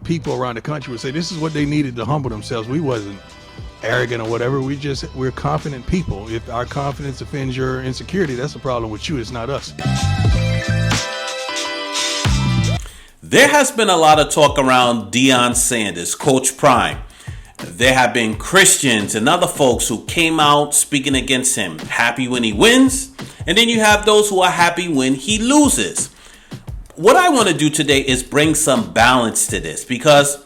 people around the country would say this is what they needed to humble themselves. We wasn't arrogant or whatever. We're confident people. If our confidence offends your insecurity, that's a problem with you. It's not us. There has been a lot of talk around Deion Sanders, Coach Prime. There have been Christians and other folks who came out speaking against him, happy when he wins, and then you have those who are happy when he loses. What I want to do today is bring some balance to this, because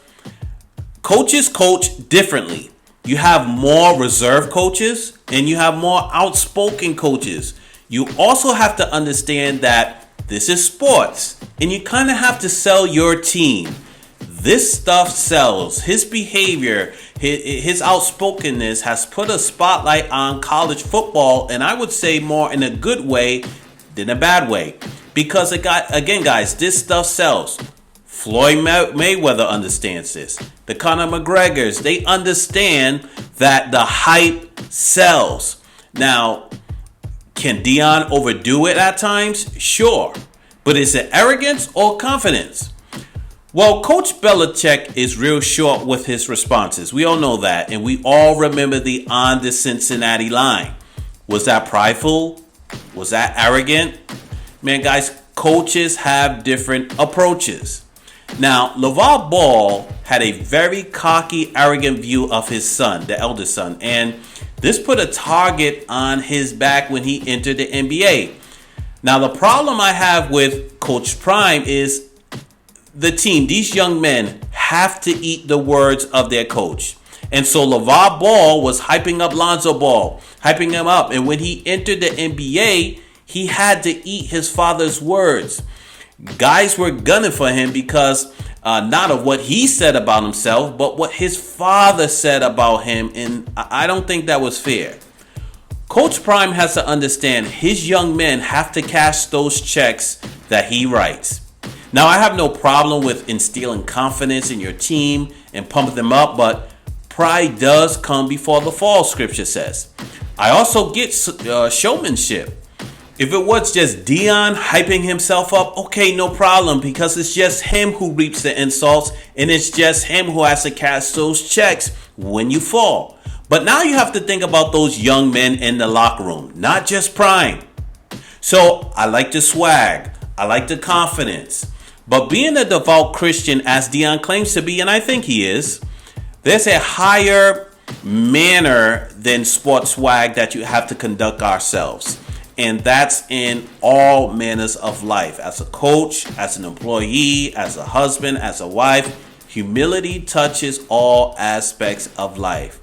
coaches coach differently. You have more reserved coaches and you have more outspoken coaches. You also have to understand that this is sports and you kind of have to sell your team. This stuff sells. His behavior, his outspokenness has put a spotlight on college football, and I would say more in a good way than a bad way. Because again, guys, this stuff sells. Floyd Mayweather understands this. The Conor McGregors, they understand that the hype sells. Now, can Deion overdo it at times? Sure. But is it arrogance or confidence? Well, Coach Belichick is real short with his responses. We all know that. And we all remember the on the Cincinnati line. Was that prideful? Was that arrogant? Man, guys, coaches have different approaches. Now, LeVar Ball had a very cocky, arrogant view of his son, the eldest son. And this put a target on his back when he entered the NBA. Now, the problem I have with Coach Prime is the team. These young men have to eat the words of their coach. And so LeVar Ball was hyping up Lonzo Ball, hyping him up. And when he entered the NBA, he had to eat his father's words. Guys were gunning for him because not of what he said about himself, but what his father said about him. And I don't think that was fair. Coach Prime has to understand his young men have to cash those checks that he writes. Now, I have no problem with instilling confidence in your team and pumping them up, but pride does come before the fall, scripture says. I also get showmanship. If it was just Deion hyping himself up, okay, no problem, because it's just him who reaps the insults and it's just him who has to cash those checks when you fall. But now you have to think about those young men in the locker room, not just Prime. So I like the swag. I like the confidence. But being a devout Christian, as Deion claims to be, and I think he is, there's a higher manner than sports swag that you have to conduct ourselves. And that's in all manners of life. As a coach, as an employee, as a husband, as a wife, humility touches all aspects of life.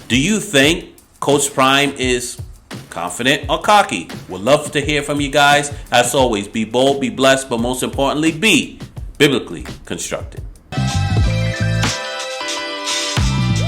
Do you think Coach Prime is confident or cocky? Would love to hear from you guys. As always, be bold, be blessed, but most importantly, be biblically constructed.